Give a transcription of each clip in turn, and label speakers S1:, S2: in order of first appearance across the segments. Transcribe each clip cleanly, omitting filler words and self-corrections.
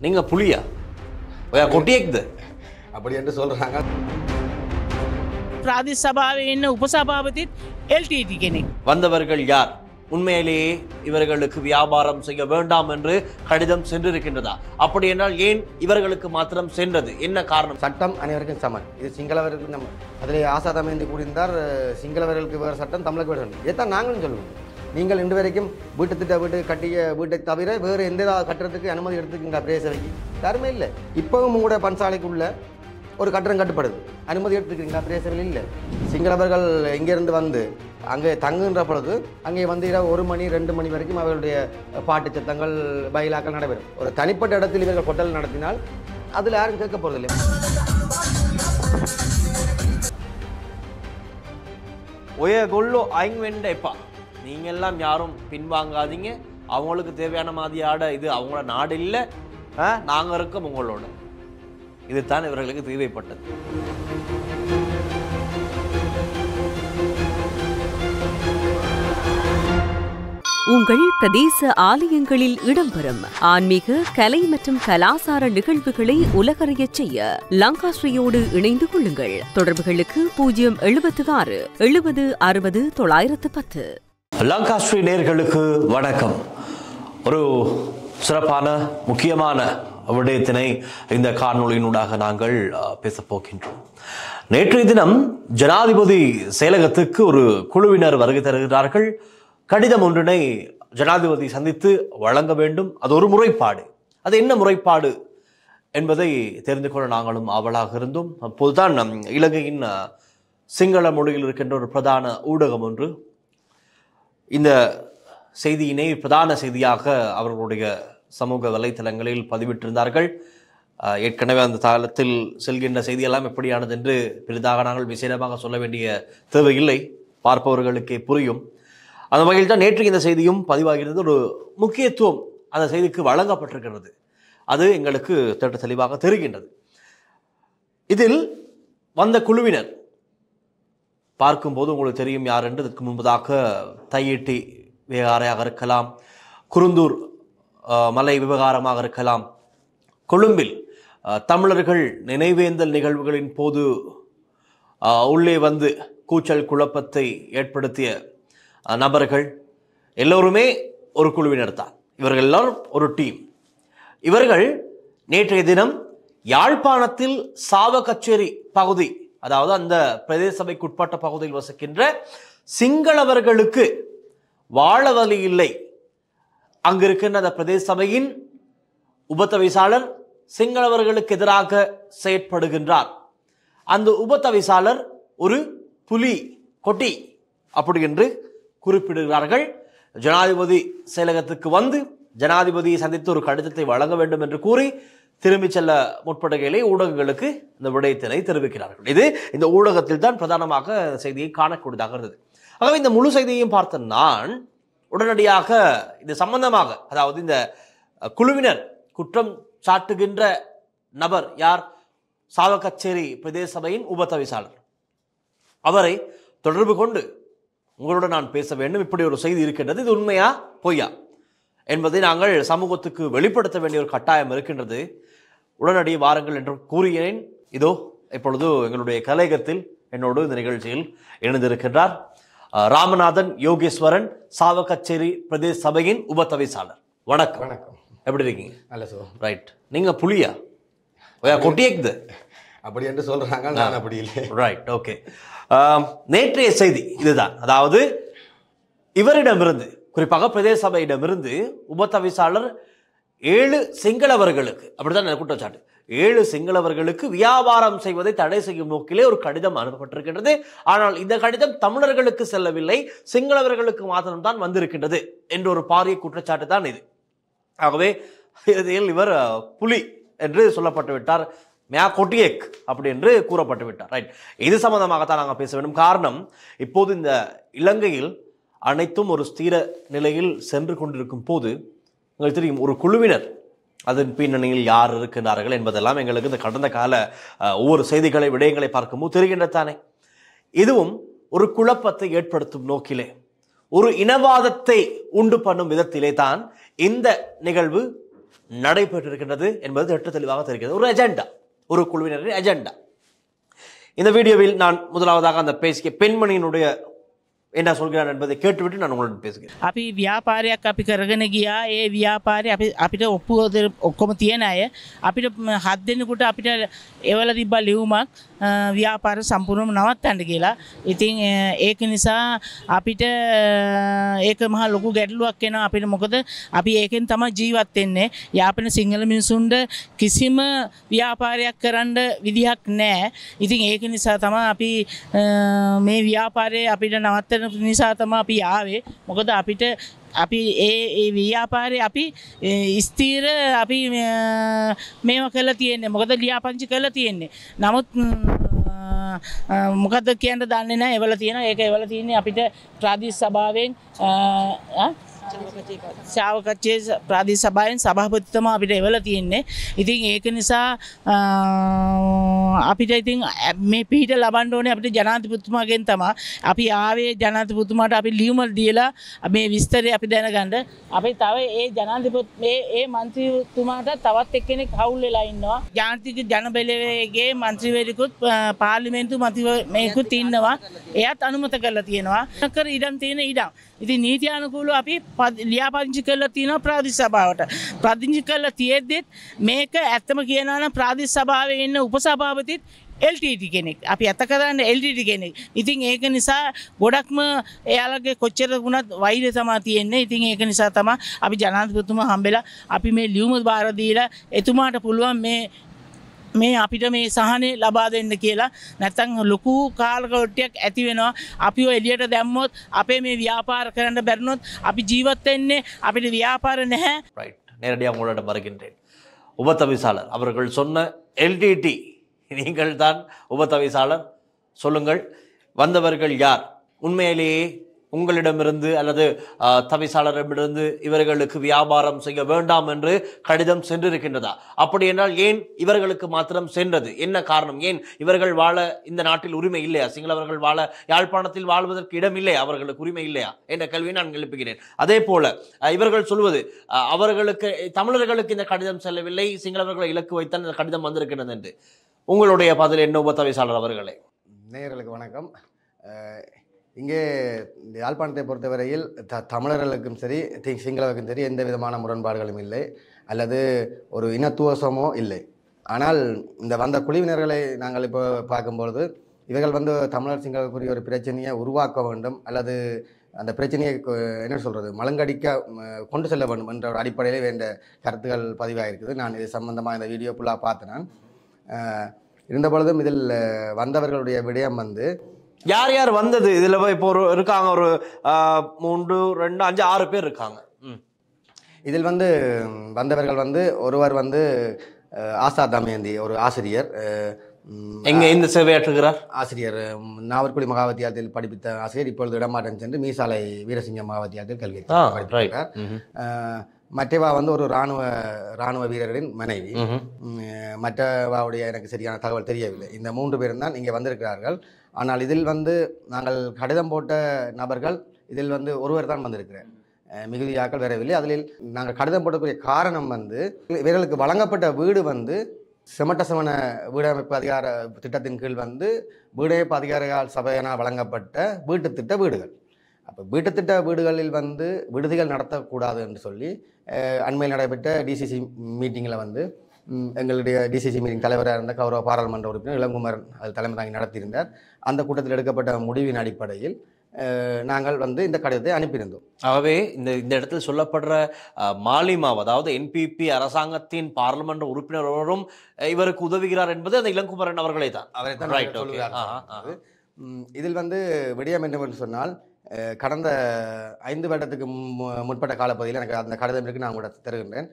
S1: நீங்க புலியா கொட்டியக்குது
S2: அப்படி என்று சொல்றாங்க.
S3: ප්‍රාදේශ සභාවේ ඉන්න උපසභාපතිත් LTT කෙනෙක්.
S1: வந்தவர்கள் யார்? உண்மையிலேயே இவர்களுக்கு வியாபாரம் செய்ய வேண்டாம் என்று கடிதம் சென்றிருக்கின்றதா? அப்படி என்றால் ஏன் இவர்களுக்கு மாத்திரம் சென்றது? என்ன காரணம்?
S2: சட்டம் அனைவருக்கும் சமன். இது சிங்களவர்களுக்கு நம்ம அதிலே ஆசாதமேந்தி கூறியிருந்தார். சிங்களவர்களுக்கு வேறு சட்டம், தமிழுக்கு வேறு சட்டம். இதைத்தான் நாங்களும் சொல்லுவோம். நீங்கள் இன்று வரைக்கும் வீட்டு கட்டிய வீட்டை தவிர வேறு எந்த கட்டுறதுக்கு அனுமதி எடுத்துக்கிங்க பிரதேசவைக்கு யாருமே இல்லை. இப்போவும் உங்களுடைய பன்சாலைக்குள்ள ஒரு கட்டடம் கட்டுப்படுது, அனுமதி எடுத்துக்கிறீங்களா? பிரதேசவில் இல்லை. சிங்களவர்கள் இங்கேருந்து வந்து அங்கே தங்குகின்ற பொழுது அங்கே வந்து இரவு 1 மணி 2 மணி வரைக்கும் அவர்களுடைய பாட்டு சத்தங்கள் பயிலாக்கள் நடைபெறும். ஒரு தனிப்பட்ட இடத்தில் இவர்கள் கொட்டல் நடத்தினால் அதில் யாரும் கேட்க போகிறதில்லை.
S1: கொல்லோ ஐங்கெண்ட எப்பா நீங்க எல்லாம் யாரும் பின்வாங்காதீங்க. அவங்களுக்கு தேவையான மாதிரியாட இது அவங்களோட நாடு இல்லை, நாங்க இருக்கோம் உங்களோட. இதுதான் இவர்களுக்கு தேவைப்பட்டது.
S4: உங்கள் பிரதேச ஆலயங்களில் இடம்பெறும் ஆன்மீக, கலை மற்றும் கலாசார நிகழ்வுகளை உலகறியச் செய்ய லங்காஸ்ரீயோடு இணைந்து கொள்ளுங்கள். தொடர்புகளுக்கு 076 70 60 910.
S1: லங்காஸ்ரீ நேயர்களுக்கு வணக்கம். ஒரு சிறப்பான முக்கியமான விடயத்தினை இந்த காணொளியினூடாக நாங்கள் பேசப் போகின்றோம். நேற்றைய தினம் ஜனாதிபதி செயலகத்துக்கு ஒரு குழுவினர் வருகை தருகிறார்கள். கடிதம் ஒன்றினை ஜனாதிபதி சந்தித்து வழங்க வேண்டும். அது ஒரு முறைப்பாடு. அது என்ன முறைப்பாடு என்பதை தெரிந்து கொள்ள நாங்களும் ஆவலாக இருந்தோம். அப்போதுதான் இலங்கையின் சிங்கள மொழியில் இருக்கின்ற ஒரு பிரதான ஊடகம் ஒன்று இந்த செய்தியினை பிரதான செய்தியாக அவர்களுடைய சமூக வலைத்தளங்களில் பதிவிட்டிருந்தார்கள். ஏற்கனவே அந்த தளத்தில் செல்கின்ற செய்தியெல்லாம் எப்படியானது என்று பெரிதாக நாங்கள் விசேடமாக சொல்ல வேண்டிய தேவையில்லை, பார்ப்பவர்களுக்கே புரியும். அந்த வகையில் தான் நேற்று இந்த செய்தியும் பதிவாகிறது. ஒரு முக்கியத்துவம் அந்த செய்திக்கு வழங்கப்பட்டிருக்கிறது. அது எங்களுக்கு திட்ட தெளிவாக தெரிகின்றது. இதில் வந்த குழுவினர் பார்க்கும்போது உங்களுக்கு தெரியும் யார் என்று. இதற்கு முன்பதாக தையிட்டி விவகாரமாக இருக்கலாம், குருந்தூர் மலை விவகாரமாக இருக்கலாம், கொழும்பில் தமிழர்கள் நினைவேந்தல் நிகழ்வுகளின் போது உள்ளே வந்து கூச்சல் குழப்பத்தை ஏற்படுத்திய நபர்கள் எல்லோருமே ஒரு குழுவினர் தான். இவர்கள் எல்லாரும் ஒரு டீம். இவர்கள் நேற்றைய தினம் யாழ்ப்பாணத்தில் சாவகச்சேரி பகுதி, அதாவது அந்த பிரதேச சபைக்குட்பட்ட பகுதியில் வசிக்கின்ற சிங்களவர்களுக்கு வாழ வழி இல்லை. அங்கு இருக்கின்ற அந்த பிரதேச சபையின் உபதவிசாளர் சிங்களவர்களுக்கு எதிராக செயற்படுகின்றார். அந்த உபதவிசாளர் ஒரு புலி கொட்டி அப்படி என்று குறிப்பிடுகிறார்கள். ஜனாதிபதி செயலகத்துக்கு வந்து ஜனாதிபதியை சந்தித்து ஒரு கடிதத்தை வழங்க வேண்டும் என்று கூறி திரும்பி செல்ல முற்படுகையிலே ஊடகங்களுக்கு இந்த விடயத்தினை தெரிவிக்கிறார்கள். இது இந்த ஊடகத்தில் தான் பிரதானமாக செய்தியை காணக்கூடியதாக இருந்தது. ஆகவே இந்த முழு செய்தியையும் பார்த்த நான் உடனடியாக இது சம்பந்தமாக, அதாவது இந்த குழுவினர் குற்றம் சாட்டுகின்ற நபர் யார்? சாவகச்சேரி பிரதேச சபையின் உபதவிசாளர். அவரை தொடர்பு கொண்டு உங்களோட நான் பேச வேண்டும், இப்படி ஒரு செய்தி இருக்கின்றது, இது உண்மையா பொய்யா என்பதை நாங்கள் சமூகத்துக்கு வெளிப்படுத்த வேண்டிய ஒரு கட்டாயம் இருக்கின்றது, உடனடி வாருங்கள் என்று கூறினேன். இதோ இப்பொழுது எங்களுடைய கலையகத்தில் என்னோடு இந்த நிகழ்ச்சியில் இணைந்திருக்கின்றார் ராமநாதன் யோகேஸ்வரன், சாவகச்சேரி பிரதேச சபையின் உபதவிசாளர். வணக்கம்.
S2: வணக்கம்.
S1: எப்படி இருக்கீங்க?
S2: நல்ல சோ.
S1: ரைட். நீங்க புலியா கொட்டியக்குது
S2: அப்படி என்று சொல்றாங்க, நான் அப்படி இல்லை.
S1: Right, okay. நேற்றைய செய்தி இதுதான். அதாவது இவரிடமிருந்து, குறிப்பாக பிரதேச சபையிடமிருந்து உபதவிசாளர் 7 சிங்களவர்களுக்கு, அப்படித்தான் குற்றச்சாட்டு, 7 சிங்களவர்களுக்கு வியாபாரம் செய்வதை தடை செய்யும் நோக்கிலே ஒரு கடிதம் அனுப்பப்பட்டிருக்கின்றது. ஆனால் இந்த கடிதம் தமிழர்களுக்கு செல்லவில்லை, சிங்களவர்களுக்கு மாத்திரம்தான் வந்திருக்கின்றது என்ற ஒரு பாரிய குற்றச்சாட்டு தான் இது. ஆகவே இதில் இவர் புலி என்று சொல்லப்பட்டு விட்டார், மியா கொட்டியக் அப்படி என்று கூறப்பட்டு விட்டார். ரைட். இது சம்பந்தமாகத்தான் நாங்கள் பேச வேண்டும். காரணம், இப்போது இந்த இலங்கையில் அனைத்தும் ஒரு ஸ்திர நிலையில் சென்று கொண்டிருக்கும் போது உங்களுக்கு தெரியும், ஒரு குழுவினர் அதன் பின்னணியில் யார் இருக்கின்றார்கள் என்பதெல்லாம் எங்களுக்கு இந்த கடந்த கால ஒவ்வொரு செய்திகளை விடயங்களை பார்க்கும்போது தெரிகின்றதானே. இதுவும் ஒரு குழப்பத்தை ஏற்படுத்தும் நோக்கிலே, ஒரு இனவாதத்தை உண்டு பண்ணும் விதத்திலே தான் இந்த நிகழ்வு நடைபெற்றிருக்கின்றது என்பது திட்ட தெளிவாக தெரிகிறது. ஒரு அஜெண்டா, ஒரு குழுவினரின் அஜெண்டா. இந்த வீடியோவில் நான் முதலாவதாக அந்த பேசிய பெண்மணியினுடைய என்ன சொல்கிறார் என்பதை கேட்டுவிட்டு நான் உங்களுடன் பேசுகிறேன்.
S3: අපි ව්‍යාපාරයක් අපි කරගෙන ගියා. ඒ ව්‍යාපාරය අපිට ඔප්පුව ඔක්කොම තියෙන අය අපිට 7 දෙනෙකුට අපිට එවල තිබ්බා ලියුමක් ව්‍යාපාර සම්පූර්ණයෙන්ම නවත්තන්න කියලා. ඉතින් ඒක නිසා අපිට ඒක මහා ලොකු ගැටලුවක් වෙනවා අපිට. මොකද අපි ඒකෙන් තමයි ජීවත් වෙන්නේ. යාපන සිංහල මිනිසුන්ට කිසිම ව්‍යාපාරයක් කරන්න විදිහක් නැහැ. ඉතින් ඒක නිසා තමයි අපි මේ ව්‍යාපාරය අපිට නවත්තන්න නිසා තමයි අපි ආවේ. මොකද අපිට අපි ඒ ව්‍යාපාරේ අපි ස්ථීර අපි මේවා කළා තියෙන්නේ. මොකද ලියාපදිංචි කළා තියෙන්නේ. නමුත් මොකද කියන්න දන්නේ නැහැ. ඒවල තියෙනවා. ඒක ඒවල තියෙන්නේ අපිට ප්‍රාදේශීය සභාවෙන් ශාවකච්ඡේ ප්‍රාදේශීය සභාවෙන් සභාපතිතුමා අපිට එවලා තියෙන්නේ. ඉතින් ඒක නිසා අපිට ඉතින් මේ පිහිට ලබන්න ඕනේ අපිට ජනාධිපතිතුමාගෙන් තමයි. අපි ආවේ ජනාධිපතිතුමාට අපි ලියුම දීලා මේ විස්තරය අපි දැනගන්න. අපි තව ඒ ජනාධිපති ඒ මන්ත්‍රීතුමාට තවත් එක්කෙනෙක් හවුල් වෙලා ඉන්නවා. ජාතික ජනබලවේගයේ මන්ත්‍රීවරයෙකුත් පාර්ලිමේන්තු මන්ත්‍රීවරයෙකුත් ඉන්නවා. එයාත් අනුමත කරලා තියෙනවා. කර ඉඩම් තියෙන ඉඩම්. ඉතින් නීතියානුකූලව අපි ලියාපදිංචි කරලා තියෙනවා ප්‍රාදේශීය සභාවට. ප්‍රාදේශීය කරලා තියෙද්දිත් මේක ඇත්තම කියනවා නම් ප්‍රාදේශීය සභාවේ ඉන්න උපසභාපතිත් LTT කෙනෙක්. අපි අත කරන්නේ LTT කෙනෙක්. ඉතින් ඒක නිසා ගොඩක්ම එයාලගේ කොච්චර වුණත් වෛරය තමයි තියෙන්නේ. ඉතින් ඒක නිසා තමයි අපි ජනාධිපතිතුමා හම්බෙලා අපි මේ ලියුම බාර දීලා එතුමාට පුළුවන් මේ අපිට මේ සහනේ ලබා දෙන්න කියලා. නැත්නම් ලොකු කාලකවට්ටියක් ඇති වෙනවා. අපිව එළියට දැම්මොත් අපේ මේ ව්‍යාපාර කරන්න බැරිනොත් අපි ජීවත් වෙන්නේ අපිට ව්‍යාපාර නැහැ.
S1: ரைட், நேரடியாக உங்களிடம் வருகின்றேன். உபதவிசாளர் அவர்கள் சொன்ன LTT, நீங்கள் தான் உபதவிசாளர், சொல்லுங்கள், வந்தவர்கள் யார்? உண்மையிலேயே உங்களிடமிருந்து அல்லது தவிசாளரிடமிருந்து இவர்களுக்கு வியாபாரம் செய்ய வேண்டாம் என்று கடிதம் சென்றிருக்கின்றதா? அப்படி என்றால் ஏன் இவர்களுக்கு மாத்திரம் சென்றது? என்ன காரணம்? ஏன் இவர்கள் வாழ இந்த நாட்டில் உரிமை இல்லையா? சிங்களவர்கள் வாழ யாழ்ப்பாணத்தில் வாழ்வதற்கு இடம் இல்லையா? அவர்களுக்கு உரிமை இல்லையா என்ற கேள்வியை நான் எழுப்புகிறேன். அதே போல இவர்கள் சொல்வது அவர்களுக்கு தமிழர்களுக்கு இந்த கடிதம் செல்லவில்லை, சிங்களவர்களை இலக்கு வைத்தான் இந்த கடிதம் வந்திருக்கிறது என்று. உங்களுடைய பதில் என்ன உபதவிசாளர் அவர்களே?
S2: நேயர்களுக்கு வணக்கம். இங்கே யாழ்ப்பாணத்தை பொறுத்தவரையில் தமிழர்களுக்கும் சரி சிங்களவருக்கும் சரி எந்த விதமான முரண்பாடுகளும் இல்லை, அல்லது ஒரு இனத்துவசமோ இல்லை. ஆனால் இந்த வந்த குழுவினர்களை நாங்கள் இப்போ பார்க்கும்பொழுது இவர்கள் வந்து தமிழர் சிங்களவருக்குரிய ஒரு பிரச்சனையை உருவாக்க வேண்டும், அல்லது அந்த பிரச்சனையை என்ன சொல்கிறது மலங்கடிக்க கொண்டு செல்ல வேண்டும் என்ற ஒரு அடிப்படையில் வேண்ட கருத்துக்கள் பதிவாக இருக்குது. நான் இது சம்பந்தமாக இந்த வீடியோ ஃபுல்லாக பார்த்தேன். இருந்த பொழுதும் இதில் வந்தவர்களுடைய விடயம் வந்து
S1: யார் யார் வந்தது இதில் இப்போ ஒரு இருக்காங்க, ஒரு 3 2 5 6 பேர் இருக்காங்க.
S2: இதில் வந்து வந்தவர்கள் வந்து ஒருவர் வந்து ஆசா தமயந்தி, ஒரு ஆசிரியர்.
S1: எங்க இந்த சேவையாற்றுகிறார்?
S2: ஆசிரியர் நாவற்குடி மகாவித்தியாலயத்தில் படிப்பித்த ஆசிரியர். இப்பொழுது இடமாற்றம் சென்று மீசாலை வீரசிங்க மகாவித்தியாலயத்தில் கல்வி படிக்கிறார். மற்றவா வந்து ஒரு இராணுவ வீரரின் மனைவி. மற்றவாவுடைய எனக்கு சரியான தகவல் தெரியவில்லை. இந்த 3 பேரும் தான் இங்கே வந்திருக்கிறார்கள். ஆனால் இதில் வந்து நாங்கள் கடிதம் போட்ட நபர்கள் இதில் வந்து ஒருவர் தான் வந்திருக்கிறேன், மிகுதியாக்கள் வரவில்லை. அதில் நாங்கள் கடிதம் போடக்கூடிய காரணம் வந்து இவர்களுக்கு வழங்கப்பட்ட வீடு வந்து செமட்ட வீடமைப்பு அதிகார திட்டத்தின் கீழ் வந்து வீடமைப்பு அதிகார சபையினால் வழங்கப்பட்ட வீட்டுத்திட்ட வீடுகள். அப்போ வீட்டுத்திட்ட வீடுகளில் வந்து விடுதிகள் நடத்தக்கூடாது என்று சொல்லி அண்மையில் நடைபெற்ற டிசிசி மீட்டிங்கில் வந்து எங்களுடைய டிசிசி மீட்டிங் தலைவராக இருந்த கௌரவ பாராளுமன்ற உறுப்பினர் இளங்குமரன் அது தலைமை தாங்கி நடத்தியிருந்தார். அந்த கூட்டத்தில் எடுக்கப்பட்ட முடிவின் அடிப்படையில் நாங்கள் வந்து இந்த கடிதத்தை அனுப்பியிருந்தோம்.
S1: ஆகவே இந்த இடத்தில் சொல்லப்படுற மாலிமாவ், அதாவது என்பிபி அரசாங்கத்தின் பாராளுமன்ற உறுப்பினரும் இவருக்கு உதவுகிறார் என்பது அந்த இளங்குமரன் அவர்களே தான்.
S2: அவரை தான். இதில் வந்து விடயம் என்னவென்று சொன்னால், கடந்த 5 வருடத்துக்கு முற்பட்ட காலப்பகுதியில் எனக்கு அந்த கடிதம் இருக்கு, நான் கூட தருகின்றேன்.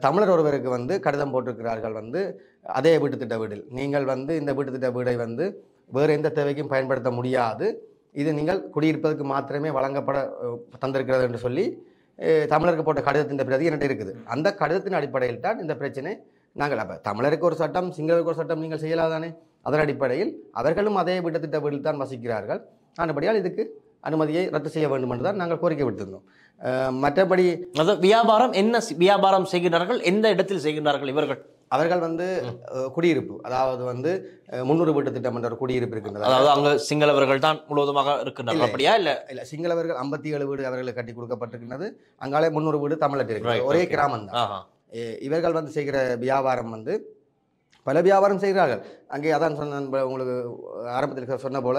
S2: தமிழர் ஒருவருக்கு வந்து கடிதம் போட்டிருக்கிறார்கள். வந்து அதே வீட்டுத்திட்ட வீடில் நீங்கள் வந்து இந்த வீட்டுத்திட்ட வீடை வந்து வேறு எந்த தேவைக்கும் பயன்படுத்த முடியாது, இது நீங்கள் குடியிருப்பதற்கு மாத்திரமே வழங்கப்பட தந்திருக்கிறது என்று சொல்லி தமிழருக்கு போட்ட கடிதத்தின் பிரதி என்கிட்ட இருக்குது. அந்த கடிதத்தின் அடிப்படையில் தான் இந்த பிரச்சனை. நாங்கள் அப்போ தமிழருக்கு ஒரு சட்டம், சிங்களருக்கு ஒரு சட்டம் நீங்கள் செய்யலாதானே? அதன் அடிப்படையில் அவர்களும் அதே வீட்டுத்திட்ட வீட்டில் தான் வசிக்கிறார்கள். ஆனபடியால் இதுக்கு அனுமதியை ரத்து செய்ய வேண்டும் என்று தான் நாங்கள் கோரிக்கை விடுத்திருந்தோம். மற்றபடி
S1: அதாவது வியாபாரம் என்ன வியாபாரம் செய்கிறார்கள், எந்த இடத்தில் செய்கிறார்கள் இவர்கள்?
S2: அவர்கள் குடியிருப்பு, அதாவது 300 வீட்டு திட்டம் என்ற ஒரு குடியிருப்பு இருக்கின்றது.
S1: அதாவது அங்க சிங்களவர்கள் தான் முழுவதுமாக இருக்கின்றார்கள் அப்படியா? இல்ல
S2: சிங்களவர்கள் 57 வீடு அவர்களுக்கு கட்டி கொடுக்கப்பட்டிருக்கின்றது. அங்காலே 300 வீடு தமிழர் இருக்கிறது. ஒரே கிராமம் தான். இவர்கள் செய்கிற வியாபாரம் பல வியாபாரம் செய்கிறார்கள் அங்கே. அதான் சொன்ன உங்களுக்கு ஆரம்பத்தில் சொன்ன போல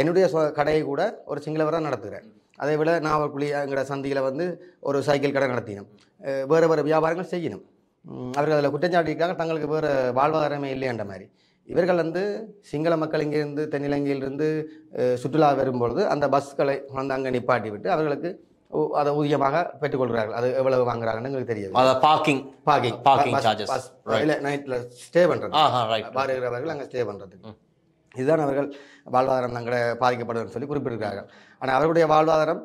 S2: என்னுடைய கடையை கூட ஒரு சிங்களவராக நடத்துகிறேன். அதே போல் நாவற்குழி எங்களோட சந்தியில் ஒரு சைக்கிள் கடை நடத்தினோம். வேறு வேறு வியாபாரங்கள் செய்யணும். அவர்கள் அதில் குற்றஞ்சாட்டிக்காக தங்களுக்கு வேறு வாழ்வாதாரமே இல்லைன்ற மாதிரி. இவர்கள் சிங்கள மக்கள் இங்கேருந்து தென்னிலங்கையிலிருந்து சுற்றுலா வரும்பொழுது அந்த பஸ்களை அங்கே நிப்பாட்டி விட்டு அவர்களுக்கு அதை ஊதியமாக பெற்றுக்கொள்கிறார்கள். அது எவ்வளவு வாங்குறாங்கன்னு எங்களுக்கு தெரியாது.
S1: பார்க்கிங் சார்ஜஸ்
S2: இல்லை, நைட்டில் ஸ்டே பண்ணுறது, வருகிறவர்கள் அங்கே ஸ்டே பண்ணுறதுக்கு இதுதான் அவர்கள் வாழ்வாதாரம் அங்கே பாதிக்கப்படுதுன்னு சொல்லி குறிப்பிட்டிருக்கிறார்கள். ஆனால் அவர்களுடைய வாழ்வாதாரம்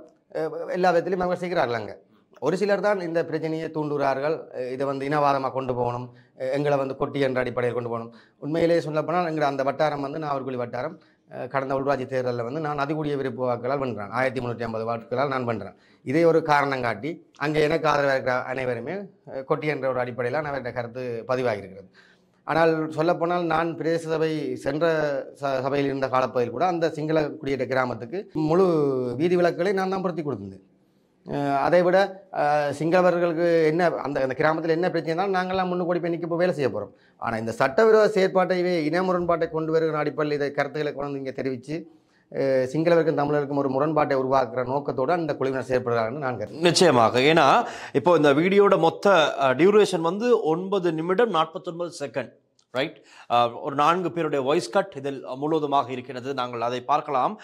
S2: எல்லா விதத்திலையும் அவங்க செய்கிறார்கள். அங்கே ஒரு சிலர் தான் இந்த பிரச்சனையை தூண்டுகிறார்கள். இதை இனவாதமாக கொண்டு போகணும், எங்களை கொட்டி என்ற அடிப்படையில் கொண்டு போகணும். உண்மையிலேயே சொல்லப்போனால் எங்கள் அந்த வட்டாரம் நாவற்குழி வட்டாரம் கடந்த உள்ளாட்சி தேர்தலில் நான் அதிகூடிய விருப்பு வாக்குகளால் வென்றேன். 1350 வாக்குகளால் நான் வென்றேன். இதை ஒரு காரணம் காட்டி அங்கே எனக்கு ஆதரவாக இருக்கிற அனைவருமே கொட்டி என்ற ஒரு அடிப்படையில் அவருடைய கருத்து பதிவாகியிருக்கிறது. ஆனால் சொல்லப்போனால் நான் பிரதேச சபை சென்ற சபையில் இருந்த காலப்பகுதியில் கூட அந்த சிங்கள குடியேற்ற கிராமத்துக்கு முழு வீதி விளக்குகளை நான் தான் பொருத்தி கொடுத்தேன். அதை விட சிங்களவர்களுக்கு என்ன அந்த கிராமத்தில் என்ன பிரச்சனை நாங்கள்லாம் முன்னுக்கூடி போய் நிற்க வேலை செய்ய போகிறோம். ஆனால் இந்த சட்டவிரோத செயற்பாட்டையே இன முரண்பாட்டை கொண்டு வருகிற அடிப்படையில் இதை கருத்துக்களை கொண்டு இங்கே தெரிவித்து சிங்களவருக்கும் தமிழருக்கும் ஒரு முரண்பாட்டை உருவாக்குற நோக்கத்தோடு அந்த குழுவினர் செயற்படுறாங்கன்னு நான் கருதுறேன்.
S1: நிச்சயமாக. ஏன்னா இப்போ இந்த வீடியோட மொத்த டியூரேஷன் 9 நிமிடம் 49 செகண்ட், ரைட்? ஒரு 4 பேருடைய வாய்ஸ் கட் இதில் முழுவதுமாக இருக்கிறது. நாங்கள் அதை பார்க்கலாம்.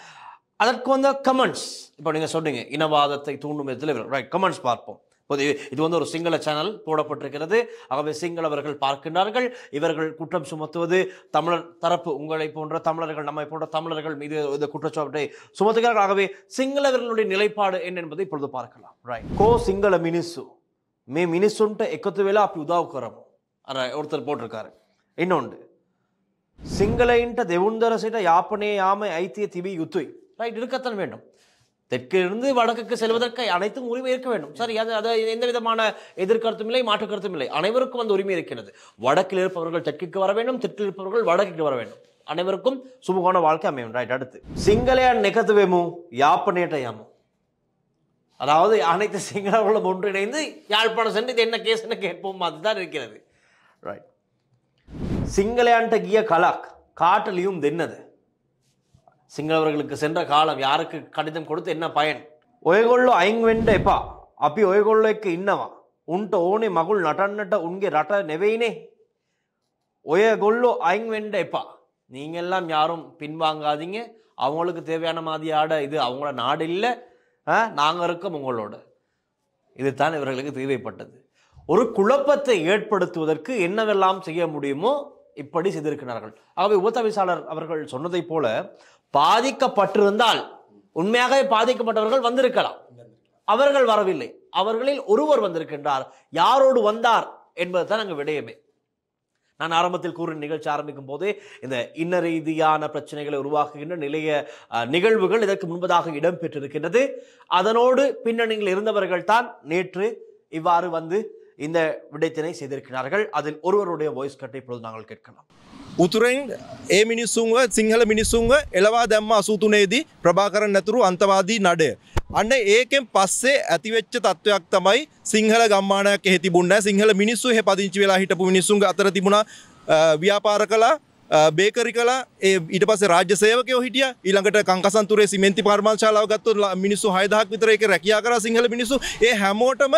S1: அதற்கு கமெண்ட்ஸ் இப்போ நீங்கள் சொன்னீங்க இனவாதத்தை தூண்டும் விதத்தில், ரைட்? கமெண்ட்ஸ் பார்ப்போம். இது ஒரு சிங்கள சேனல் போடப்பட்டிருக்கிறது. ஆகவே சிங்களவர்கள் பார்க்கின்றார்கள். இவர்கள் குற்றம் சுமத்துவது தமிழர் தரப்பு, உங்களை போன்ற தமிழர்கள், நம்மை போன்ற தமிழர்கள் மீது இந்த குற்றச்சாட்டை சுமத்துகிறார்கள். ஆகவே சிங்களவர்களுடைய நிலைப்பாடு என்ன என்பதை இப்பொழுது பார்க்கலாம். ரைட்? கோ சிங்கள மினிசு மே மினிசுன்ட்டு எக்கத்து வேலை அப்படி உதாவுக்கிறோம் ஒருத்தர் போட்டிருக்காரு. இன்னொன்று சிங்கள தெவுந்தரசிட்ட யாப்பனே யாமை ஐத்திய திபி யுத்துய், ரைட்? இருக்கத்தான் வேண்டும். தெற்கிலிருந்து வடக்குக்கு செல்வதற்கு அனைத்தும் உரிமை இருக்க வேண்டும். சரி, அது எந்த விதமான எதிர்கருத்தும் இல்லை, மாற்று கருத்தும் இல்லை. அனைவருக்கும் உரிமை இருக்கிறது. வடக்கில் இருப்பவர்கள் தெற்குக்கு வர வேண்டும், தெற்கில் இருப்பவர்கள் வடக்குக்கு வர வேண்டும். அனைவருக்கும் சுமூகமான வாழ்க்கை அமையும். ரைட்? அடுத்து சிங்கள நெகத்துவேமு யாப்பனேட்ட யாமு, அதாவது அனைத்து சிங்களவர்களும் ஒன்றிணைந்து யாழ்ப்பாணம் சென்று இது என்ன கேஸ்ன்னு கேட்போம், அதுதான் இருக்கிறது. ரைட்? சிங்களேண்ட கிய கலாக் காட்டலியும் தென்னது, சிங்களவர்களுக்கு சென்ற காலம் யாருக்கு கடிதம் கொடுத்து என்ன பயன்? ஒயகொள்ளோ ஐங்கெண்ட எப்பா அப்பி ஒயகொள்ளோக்கு இன்னவா உன்ட்ட ஓனே மகுள் நட்டன்னட்ட உன்கே ரட்ட நெவைனே ஒயகொள்ளோ ஐங்கெண்ட எப்பா, நீங்க எல்லாம் யாரும் பின்வாங்காதீங்க. அவங்களுக்கு தேவையான மாதிரியாட இது அவங்களோட நாடு இல்லை, நாங்க இருக்கோம் உங்களோட. இதுதான் இவர்களுக்கு தேவைப்பட்டது. ஒரு குழப்பத்தை ஏற்படுத்துவதற்கு என்னவெல்லாம் செய்ய முடியுமோ இப்படி செய்திருக்கிறார்கள். ஆகவே உபதவிசாளர் அவர்கள் சொன்னதை போல பாதிக்கப்பட்டிருந்தால் உண்மையாகவே பாதிக்கப்பட்டவர்கள் வந்திருக்கலாம், அவர்கள் வரவில்லை. அவர்களில் ஒருவர் வந்திருக்கின்றார். யாரோடு வந்தார் என்பது தான் அங்கு விடயமே. நான் ஆரம்பத்தில் கூறின நிகழ்ச்சி ஆரம்பிக்கும் போதே இந்த இன்ன ரீதியான பிரச்சனைகளை உருவாக்குகின்ற நிலைய நிகழ்வுகள் இதற்கு முன்பதாக இடம்பெற்றிருக்கின்றது. அதனோடு பின்னணியில் இருந்தவர்கள் தான் நேற்று இவ்வாறு இந்த விடயத்தினை செய்திருக்கிறார்கள். அதில் ஒருவருடைய வாய்ஸ் கட்டை இப்பொழுது நாங்கள் கேட்கலாம்.
S5: උතුරෙන් ඒ මිනිස්සුන්ව සිංහල මිනිස්සුන්ව එලවා දැම්ම 83ේදී ප්‍රභාකරන් නැතුරු අන්තවාදී නඩය. අන්න ඒකෙන් පස්සේ ඇතිවෙච්ච තත්වයක් තමයි සිංහල ගම්මානයක් එහෙ තිබුණේ නැහැ. සිංහල මිනිස්සු එහෙ පදිංචි වෙලා හිටපු මිනිස්සුන්ගේ අතර තිබුණා ව්‍යාපාර කළා, බේකරි කළා, ඊට පස්සේ රාජ්‍ය සේවකයෝ හිටියා. ඊළඟට කංකසන්තුරේ සිමෙන්ති පර්මාශාලාව ගත්තොත් මිනිස්සු 6000ක් විතර ඒක රැකියා කරා සිංහල මිනිස්සු. ඒ හැමෝටම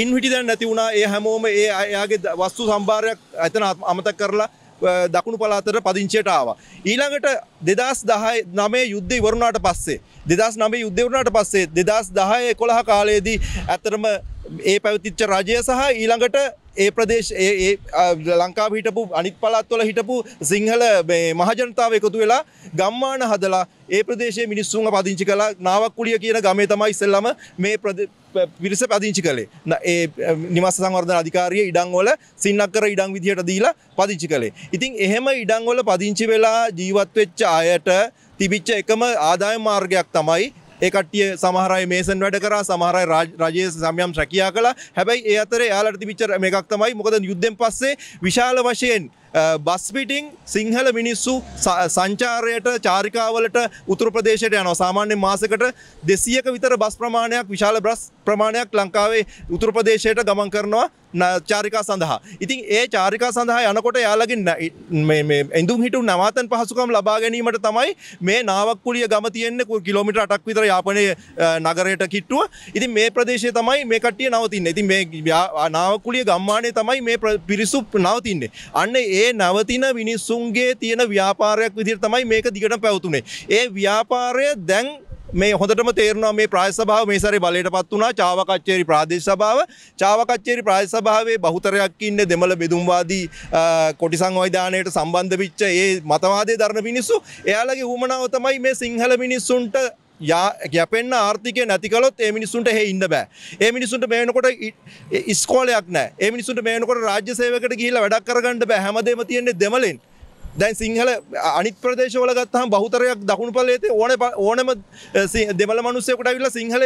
S5: ඉන්විටි දැන් නැති වුණා. ඒ හැමෝම එයාගේ වස්තු සම්භාරයක් එතන අමතක කරලා දකුණු පළාතට පදිංචියට ආවා. ඊළඟට 2009 යුද්ධය ඉවරුණාට පස්සේ 2009 යුද්ධය ඉවරුණාට පස්සේ 2010 11 කාලයේදී ඇත්තටම ඒ පැවතිච්ච රජය සහ ඊළඟට ඒ ප්‍රදේශ ඒ ලංකාවේ හිටපු අනිත් පළාත්වල හිටපු සිංහල මහජනතාව එකතු වෙලා ගම්මාන හදලා ඒ ප්‍රදේශයේ මිනිස්සුන්ව පදිංචි කළා. නාවක්කුලිය කියන ගමේ තමයි ඉස්සෙල්ලාම මේ පිරිස පදිංචි කළේ. ඒ නිවාස සංවර්ධන අධිකාරිය ඉඩම් වල සින්නක්කර ඉඩම් විදියට දීලා පදිංචි කළේ. ඉතින් එහෙම ඉඩම් වල පදිංචි වෙලා ජීවත් වෙච්ච අයට තිබිච්ච එකම ආදායම් මාර්ගයක් තමයි ඒ කට්ටිය සමහර අය මේසන් වැඩ කරා, සමහර අය රජයේ සම්යම් රැකියා කළා. හැබැයි ඒ අතරේ එයාලට තිබිච්ච මේකක් තමයි මොකද යුද්ධෙන් පස්සේ විශාල වශයෙන් බස් පිටින් සිංහල මිනිස්සු සංචාරයට චාරිකාවලට උතුරු ප්‍රදේශයට යනවා. සාමාන්‍යයෙන් මාසෙකට 200ක විතර බස් ප්‍රමාණයක් විශාල බස් ප්‍රමාණයක් ලංකාවේ උතුරු ප්‍රදේශයට ගමන් කරනවා චාරිකා සඳහා. ඉතින් ඒ චාරිකා සඳහා යනකොට යාළගෙන් මේ ඉඳුම් හිටුම් නවාතන් පහසුකම් ලබා ගැනීමට තමයි මේ නාවක්කුලිය ගම තියෙන්නේ කිලෝමීටර් 8ක් විතර යාපනයේ නගරයට කිට්ටුව. ඉතින් මේ ප්‍රදේශයේ තමයි මේ කට්ටිය නවතින්නේ. ඉතින් මේ නාවක්කුලිය ගම්මානයේ තමයි මේ පිරිසු නවතින්නේ. අන්න ඒ නවතින මිනිස්සුන්ගේ තියෙන ව්‍යාපාරයක් විදිහට තමයි මේක දිගටම පැවතුනේ. ඒ ව්‍යාපාරය දැන් මේ හොඳටම තේරෙනවා මේ ප්‍රාදේශ සභාව මේ සැරේ බලයටපත් වුණා. චාවකච්චේරි ප්‍රාදේශ සභාව. චාවකච්චේරි ප්‍රාදේශ සභාවේ බහුතරයක් ඉන්නේ දෙමළ බෙදුම්වාදී කොටි සංවිධානයට සම්බන්ධ වෙච්ච ඒ මතවාදයේ දරන මිනිස්සු. එයාලගේ උවමනාව තමයි මේ සිංහල මිනිස්සුන්ට යැපෙන්න ආර්ථිකය නැති කළොත් ඒ මිනිස්සුන්ට එහෙ ඉන්න බෑ. ඒ මිනිස්සුන්ට මේ වෙනකොට ඉස්කෝලයක් නැහැ. ඒ මිනිස්සුන්ට මේ වෙනකොට රාජ්‍ය සේවයකට ගිහිල්ලා වැඩක් කරගන්න බෑ. හැමදේම තියෙන්නේ දෙමළෙන්. දැන් සිංහල අනිත් ප්‍රදේශවල ගත්තාම බහුතරයක් දකුණු පළාතේ ඕනම දෙමළ මිනිස්සුෙකුට ඇවිල්ලා සිංහල